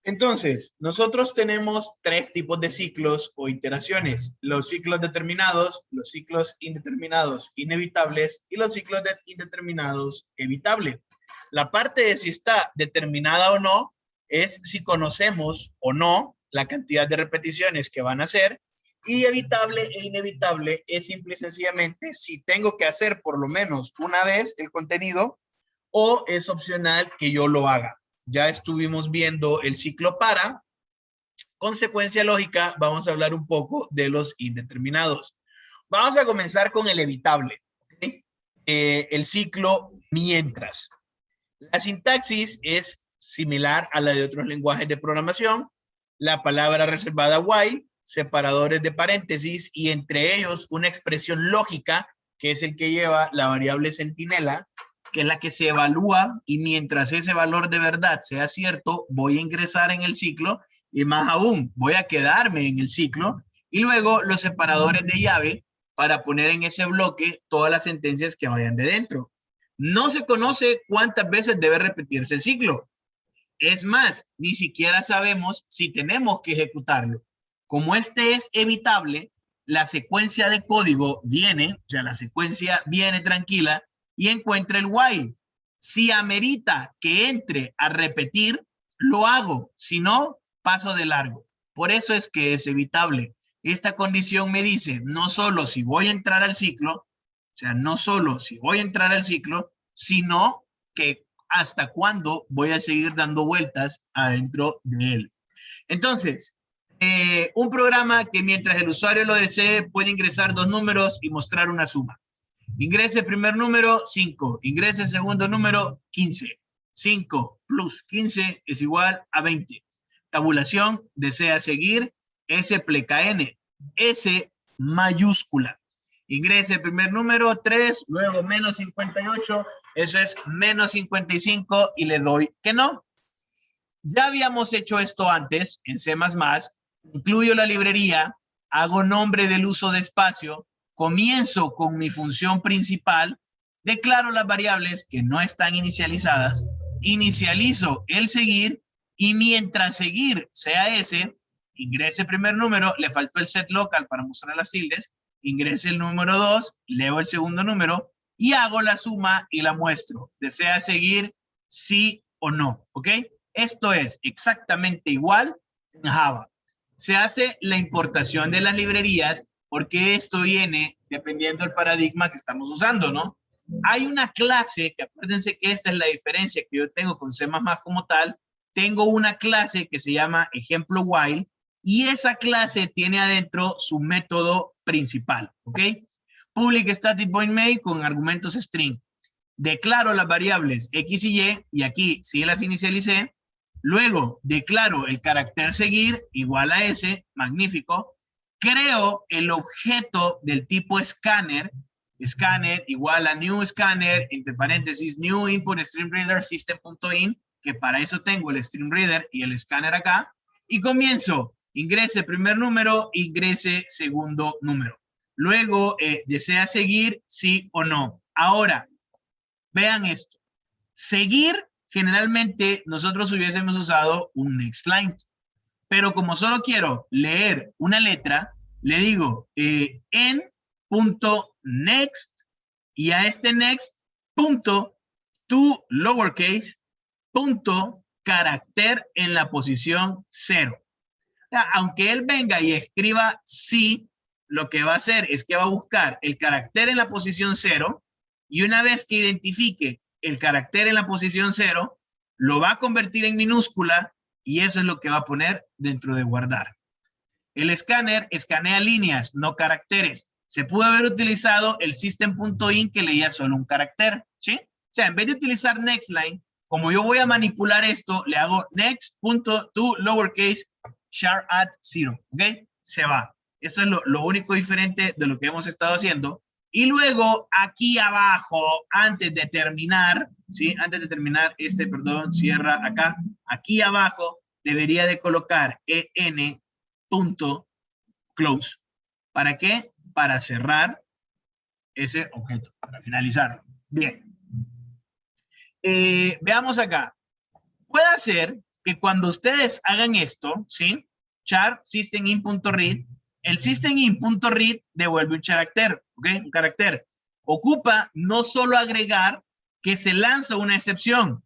Entonces, nosotros tenemos tres tipos de ciclos o iteraciones: los ciclos determinados, los ciclos indeterminados inevitables y los ciclos indeterminados evitables. La parte de si está determinada o no es si conocemos o no la cantidad de repeticiones que van a hacer, y evitable e inevitable es simple y sencillamente si tengo que hacer por lo menos una vez el contenido o es opcional que yo lo haga. Ya estuvimos viendo el ciclo para. Consecuencia lógica, vamos a hablar un poco de los indeterminados. Vamos a comenzar con el evitable, ¿okay? El ciclo mientras. La sintaxis es similar a la de otros lenguajes de programación. La palabra reservada while, separadores de paréntesis y entre ellos una expresión lógica que es el que lleva la variable centinela, que es la que se evalúa, y mientras ese valor de verdad sea cierto, voy a ingresar en el ciclo y más aún, voy a quedarme en el ciclo. Y luego los separadores de llave para poner en ese bloque todas las sentencias que vayan de dentro. No se conoce cuántas veces debe repetirse el ciclo. Es más, ni siquiera sabemos si tenemos que ejecutarlo. Como este es evitable, la secuencia de código viene, o sea, la secuencia viene tranquila y encuentra el while. Si amerita que entre a repetir, lo hago. Si no, paso de largo. Por eso es que es evitable. Esta condición me dice no solo si voy a entrar al ciclo, o sea, no solo si voy a entrar al ciclo, sino que hasta cuándo voy a seguir dando vueltas adentro de él. Entonces, un programa que mientras el usuario lo desee puede ingresar dos números y mostrar una suma. Ingrese el primer número, 5. Ingrese el segundo número, 15. 5 plus 15 es igual a 20. Tabulación, desea seguir, S pleca N. S mayúscula. Ingrese el primer número, 3, luego menos 58, eso es menos 55 y le doy que no. Ya habíamos hecho esto antes en C++, incluyo la librería, hago nombre del uso de espacio, comienzo con mi función principal, declaro las variables que no están inicializadas, inicializo el seguir y mientras seguir sea ese, ingrese el primer número, le faltó el set local para mostrar las tildes, ingrese el número 2, leo el segundo número y hago la suma y la muestro. ¿Desea seguir sí o no? ¿Ok? Esto es exactamente igual en Java. Se hace la importación de las librerías porque esto viene dependiendo del paradigma que estamos usando, ¿no? Hay una clase, que acuérdense que esta es la diferencia que yo tengo con C++ como tal. Tengo una clase que se llama ejemplo while y esa clase tiene adentro su método principal, ¿ok? Public static void main con argumentos string. Declaro las variables X y aquí sí las inicialicé. Luego declaro el carácter seguir igual a S, magnífico. Creo el objeto del tipo scanner, scanner igual a new scanner, entre paréntesis, new input stream reader system.in, que para eso tengo el stream reader y el scanner acá. Y comienzo, ingrese primer número, ingrese segundo número. Luego, ¿desea seguir sí o no? Ahora, vean esto. Seguir, generalmente nosotros hubiésemos usado un next line, pero como solo quiero leer una letra, le digo en.next y a este next punto to lowercase punto carácter en la posición 0. O sea, aunque él venga y escriba sí, lo que va a hacer es que va a buscar el carácter en la posición 0 y una vez que identifique el carácter en la posición 0, lo va a convertir en minúscula y eso es lo que va a poner dentro de guardar. El escáner escanea líneas, no caracteres. Se pudo haber utilizado el system.in que leía solo un carácter, ¿sí? O sea, en vez de utilizar nextLine, como yo voy a manipular esto, le hago next.to lowercase char at 0, ¿ok? Se va. Eso es lo único diferente de lo que hemos estado haciendo. Y luego, aquí abajo, antes de terminar, ¿sí? Antes de terminar perdón, cierra acá. Aquí abajo debería de colocar en.close. ¿Para qué? Para cerrar ese objeto, para finalizarlo. Bien. Veamos acá. Puede ser que cuando ustedes hagan esto, ¿sí? Char system.in.read, el system.in.read devuelve un carácter, ¿ok? Un carácter. Ocupa no solo agregar que se lanza una excepción,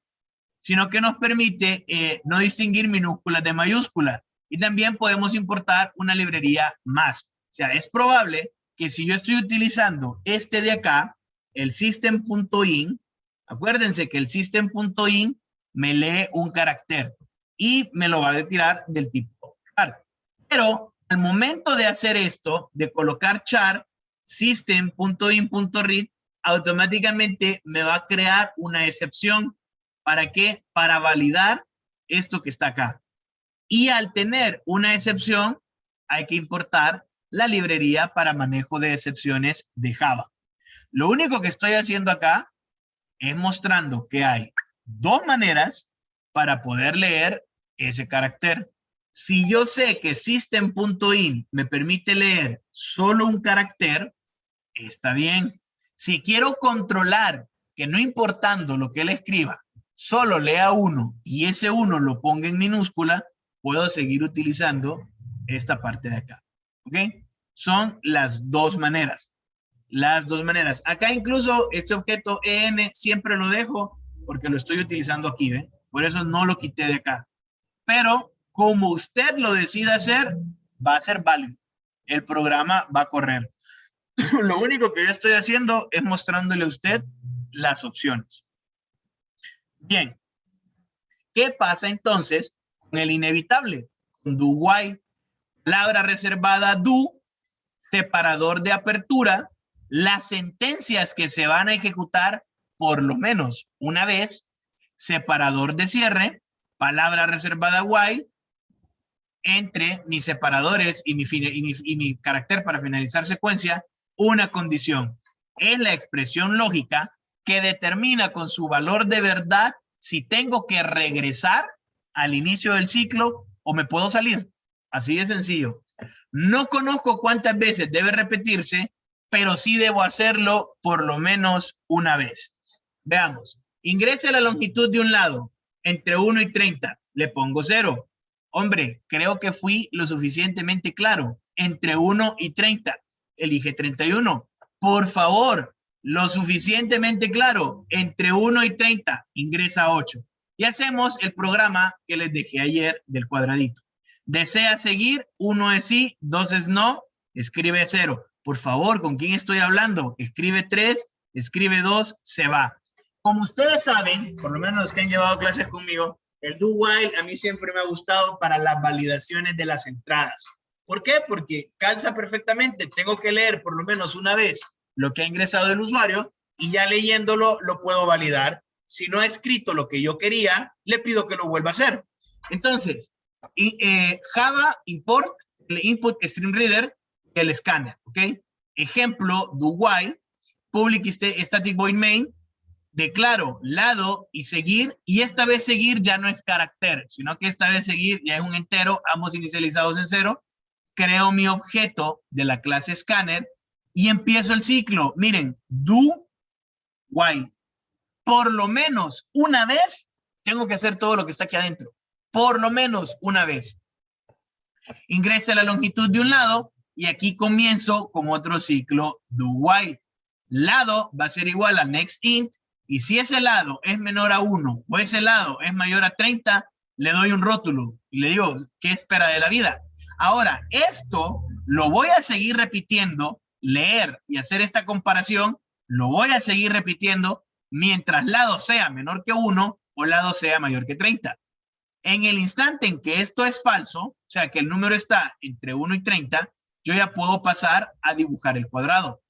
sino que nos permite no distinguir minúsculas de mayúsculas. Y también podemos importar una librería más. O sea, es probable que si yo estoy utilizando este de acá, el system.in, acuérdense que el system.in me lee un carácter y me lo va a retirar del tipo char. Pero al momento de hacer esto, de colocar char system.in.read, automáticamente me va a crear una excepción. ¿Para qué? Para validar esto que está acá. Y al tener una excepción, hay que importar la librería para manejo de excepciones de Java. Lo único que estoy haciendo acá es mostrando que hay dos maneras para poder leer ese carácter. Si yo sé que system.in me permite leer solo un carácter, está bien. Si quiero controlar que no importando lo que él escriba, solo lea uno y ese uno lo ponga en minúscula, puedo seguir utilizando esta parte de acá. ¿Ok? Son las dos maneras. Las dos maneras. Acá incluso este objeto en siempre lo dejo porque lo estoy utilizando aquí, ¿ve? Por eso no lo quité de acá. Pero como usted lo decida hacer, va a ser válido. El programa va a correr. Lo único que yo estoy haciendo es mostrándole a usted las opciones. Bien. ¿Qué pasa entonces con el inevitable? Con do while, palabra reservada do, separador de apertura, las sentencias que se van a ejecutar por lo menos una vez, separador de cierre, palabra reservada while, entre mis separadores y mi carácter para finalizar secuencia, una condición. Es la expresión lógica que determina con su valor de verdad si tengo que regresar al inicio del ciclo o me puedo salir. Así de sencillo. No conozco cuántas veces debe repetirse, pero sí debo hacerlo por lo menos una vez. Veamos. Ingrese la longitud de un lado entre 1 y 30. Le pongo 0. Hombre, creo que fui lo suficientemente claro. Entre 1 y 30. Elige 31. Por favor, lo suficientemente claro. Entre 1 y 30. Ingresa 8. Y hacemos el programa que les dejé ayer del cuadradito. ¿Desea seguir? 1 es sí, 2 es no. Escribe 0. Por favor, ¿con quién estoy hablando? Escribe 3, escribe 2, se va. Como ustedes saben, por lo menos los que han llevado clases conmigo, el do while a mí siempre me ha gustado para las validaciones de las entradas. ¿Por qué? Porque calza perfectamente. Tengo que leer por lo menos una vez lo que ha ingresado el usuario y ya leyéndolo lo puedo validar. Si no ha escrito lo que yo quería, le pido que lo vuelva a hacer. Entonces, Java import el input stream reader y el scanner, ¿ok? Ejemplo, do while, public static void main, declaro lado y seguir, y esta vez seguir ya no es carácter, sino que esta vez seguir ya es un entero, ambos inicializados en 0. Creo mi objeto de la clase scanner y empiezo el ciclo. Miren, do while. Por lo menos una vez tengo que hacer todo lo que está aquí adentro. Por lo menos una vez. Ingrese la longitud de un lado y aquí comienzo con otro ciclo do while. Lado va a ser igual a next int y si ese lado es menor a 1 o ese lado es mayor a 30, le doy un rótulo y le digo, ¿qué espera de la vida? Ahora, esto lo voy a seguir repitiendo, leer y hacer esta comparación, lo voy a seguir repitiendo mientras lado sea menor que 1 o lado sea mayor que 30. En el instante en que esto es falso, o sea, que el número está entre 1 y 30, yo ya puedo pasar a dibujar el cuadrado.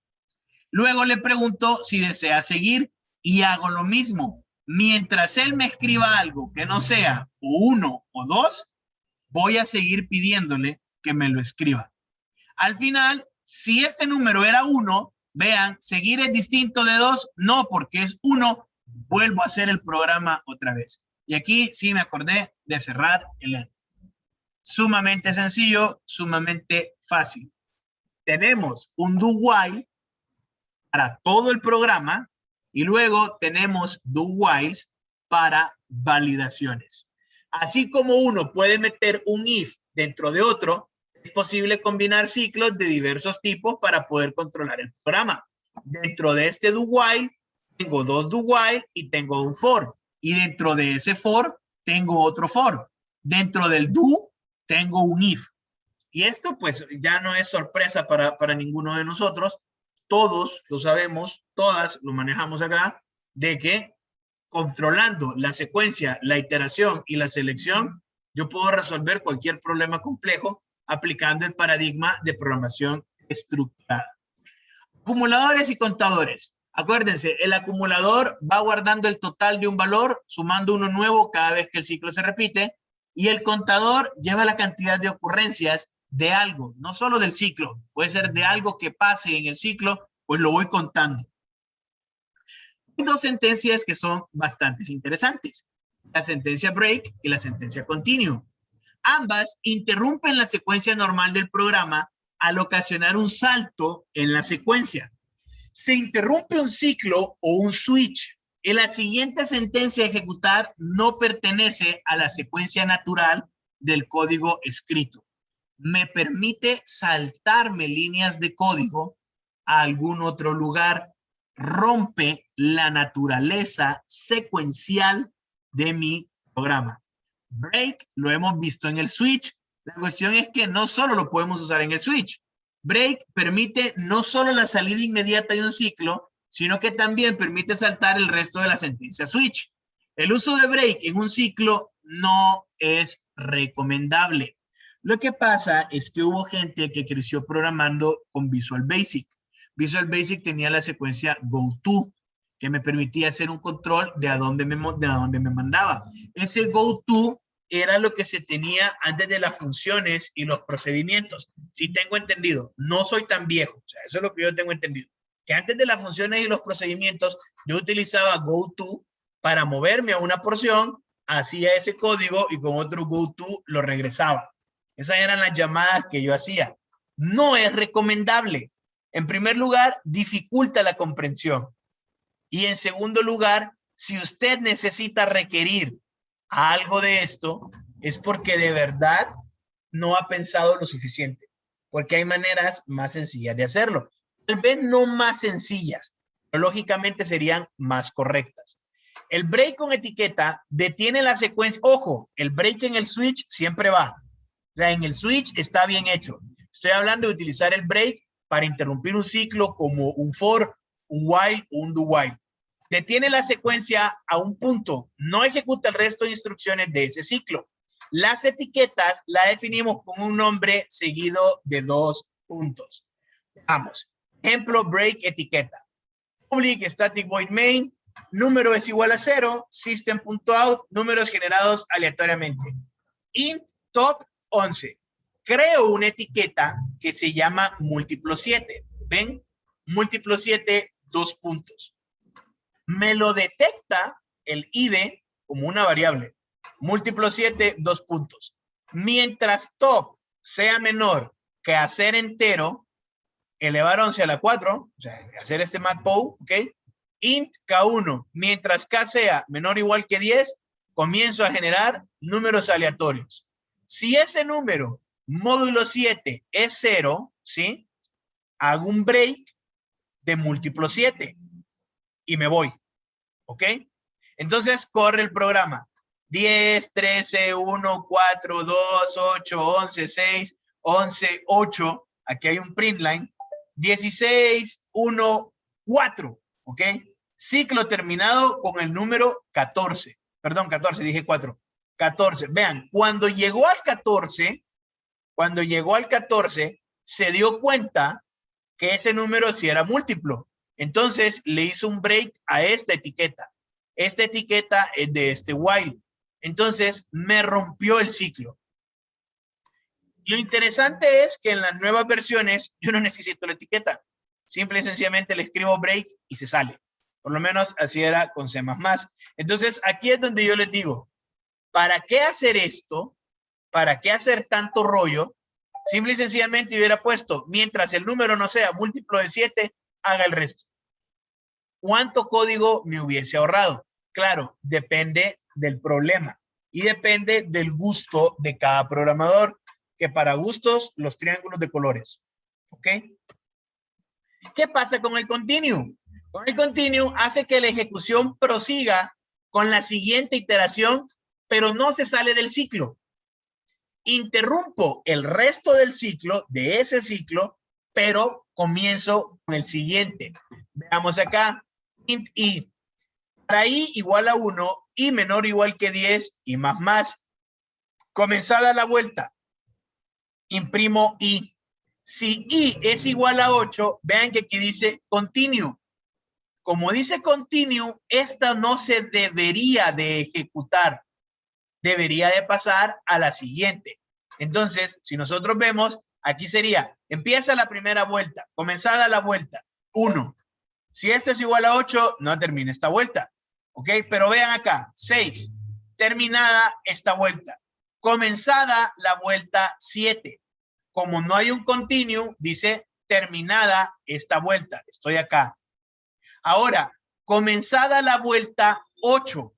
Luego le pregunto si desea seguir y hago lo mismo. Mientras él me escriba algo que no sea o 1 o 2, voy a seguir pidiéndole que me lo escriba. Al final, si este número era 1, vean, seguir es distinto de 2, no, porque es 1, vuelvo a hacer el programa otra vez. Y aquí sí me acordé de cerrar el end. Sumamente sencillo, sumamente fácil. Tenemos un do while para todo el programa y luego tenemos do whiles para validaciones. Así como uno puede meter un if dentro de otro, es posible combinar ciclos de diversos tipos para poder controlar el programa. Dentro de este do while, tengo dos do while y tengo un for. Y dentro de ese for, tengo otro for. Dentro del do, tengo un if. Y esto pues ya no es sorpresa para ninguno de nosotros. Todos lo sabemos, todas lo manejamos acá, de que controlando la secuencia, la iteración y la selección, yo puedo resolver cualquier problema complejo aplicando el paradigma de programación estructurada. Acumuladores y contadores. Acuérdense, el acumulador va guardando el total de un valor, sumando uno nuevo cada vez que el ciclo se repite, y el contador lleva la cantidad de ocurrencias de algo, no solo del ciclo, puede ser de algo que pase en el ciclo, pues lo voy contando. Hay dos sentencias que son bastante interesantes, la sentencia break y la sentencia continue. Ambas interrumpen la secuencia normal del programa al ocasionar un salto en la secuencia. Se interrumpe un ciclo o un switch y la siguiente sentencia a ejecutar no pertenece a la secuencia natural del código escrito. Me permite saltarme líneas de código a algún otro lugar, rompe la naturaleza secuencial de mi programa. Break lo hemos visto en el switch. La cuestión es que no solo lo podemos usar en el switch. Break permite no solo la salida inmediata de un ciclo, sino que también permite saltar el resto de la sentencia switch. El uso de break en un ciclo no es recomendable. Lo que pasa es que hubo gente que creció programando con Visual Basic. Visual Basic tenía la secuencia GoTo, que me permitía hacer un control de a dónde me mandaba. Ese GoTo era lo que se tenía antes de las funciones y los procedimientos. Sí tengo entendido, no soy tan viejo, o sea, eso es lo que yo tengo entendido, que antes de las funciones y los procedimientos, yo utilizaba GoTo para moverme a una porción, hacía ese código y con otro GoTo lo regresaba. Esas eran las llamadas que yo hacía. No es recomendable. En primer lugar, dificulta la comprensión. Y en segundo lugar, si usted necesita requerir algo de esto, es porque de verdad no ha pensado lo suficiente. Porque hay maneras más sencillas de hacerlo. Tal vez no más sencillas, pero lógicamente serían más correctas. El break con etiqueta detiene la secuencia. Ojo, el break en el switch siempre va. O sea, en el switch está bien hecho. Estoy hablando de utilizar el break para interrumpir un ciclo como un for, un while o un do while. Detiene la secuencia a un punto, no ejecuta el resto de instrucciones de ese ciclo. Las etiquetas la definimos con un nombre seguido de dos puntos. Vamos, ejemplo, break etiqueta. Public static void main, número es igual a 0, system.out, números generados aleatoriamente. Int top 11. Creo una etiqueta que se llama múltiplo 7. ¿Ven? Múltiplo 7, dos puntos. Me lo detecta el ID como una variable. Múltiplo 7, dos puntos. Mientras top sea menor que hacer entero, elevar 11 a la 4, o sea, hacer este matpow, ¿ok? Int K1, mientras K sea menor o igual que 10, comienzo a generar números aleatorios. Si ese número, módulo 7, es 0, ¿sí? Hago un break de múltiplo 7 y me voy, ¿ok? Entonces corre el programa. 10, 13, 1, 4, 2, 8, 11, 6, 11, 8. Aquí hay un print line. 16, 1, 4, ¿ok? Ciclo terminado con el número 14. Perdón, 14, dije 4. 14. Vean, cuando llegó al 14, se dio cuenta que ese número sí era múltiplo. Entonces le hizo un break a esta etiqueta. Esta etiqueta es de este while. Entonces me rompió el ciclo. Lo interesante es que en las nuevas versiones yo no necesito la etiqueta. Simple y sencillamente le escribo break y se sale. Por lo menos así era con C++. Entonces aquí es donde yo les digo, ¿para qué hacer esto? ¿Para qué hacer tanto rollo? Simple y sencillamente hubiera puesto, mientras el número no sea múltiplo de 7, haga el resto. ¿Cuánto código me hubiese ahorrado? Claro, depende del problema. y depende del gusto de cada programador, que para gustos los triángulos de colores. ¿Ok? ¿Qué pasa con el continue? Con el continue hace que la ejecución prosiga con la siguiente iteración, pero no se sale del ciclo. Interrumpo el resto del ciclo, de ese ciclo, pero comienzo con el siguiente. Veamos acá, int i. Para i igual a 1, i menor o igual que 10 y más. Comenzada la vuelta, imprimo i. Si i es igual a 8, vean que aquí dice continue. Como dice continue, esta no se debería de ejecutar. Debería de pasar a la siguiente. Entonces, si nosotros vemos, aquí sería, empieza la primera vuelta, comenzada la vuelta, 1. Si esto es igual a 8, no termina esta vuelta. ¿Ok? Pero vean acá, 6. Terminada esta vuelta. Comenzada la vuelta 7. Como no hay un continue, dice terminada esta vuelta. Estoy acá. Ahora, comenzada la vuelta 8.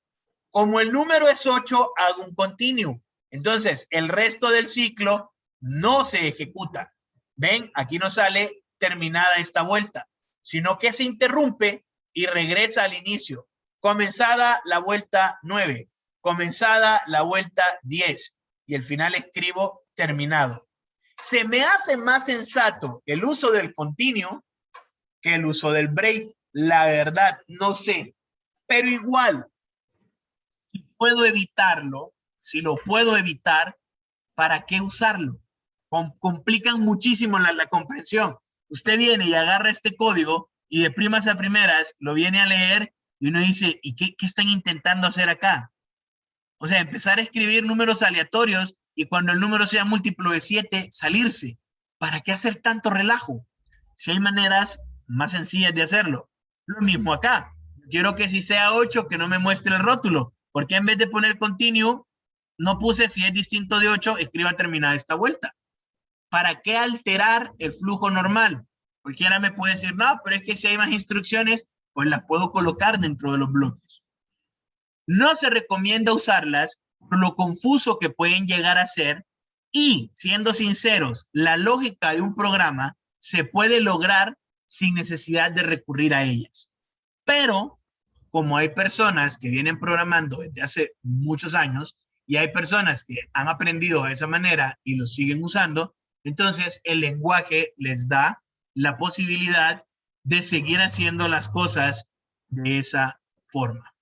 Como el número es 8, hago un continue. Entonces, el resto del ciclo no se ejecuta. ¿Ven? Aquí no sale terminada esta vuelta, sino que se interrumpe y regresa al inicio. Comenzada la vuelta 9. Comenzada la vuelta 10. Y al final escribo terminado. Se me hace más sensato el uso del continue que el uso del break. La verdad, no sé. Pero igual, si puedo evitarlo, si lo puedo evitar, ¿para qué usarlo? Complican muchísimo la comprensión. Usted viene y agarra este código y de primas a primeras lo viene a leer y uno dice, ¿y qué están intentando hacer acá? O sea, empezar a escribir números aleatorios y cuando el número sea múltiplo de 7, salirse. ¿Para qué hacer tanto relajo? Si hay maneras más sencillas de hacerlo. Lo mismo acá. Quiero que si sea 8, que no me muestre el rótulo. Porque en vez de poner continue, no puse si es distinto de 8, escriba terminada esta vuelta. ¿Para qué alterar el flujo normal? Cualquiera me puede decir, no, pero es que si hay más instrucciones, pues las puedo colocar dentro de los bloques. No se recomienda usarlas por lo confuso que pueden llegar a ser y, siendo sinceros, la lógica de un programa se puede lograr sin necesidad de recurrir a ellas. Pero, como hay personas que vienen programando desde hace muchos años y hay personas que han aprendido de esa manera y lo siguen usando, entonces el lenguaje les da la posibilidad de seguir haciendo las cosas de esa forma.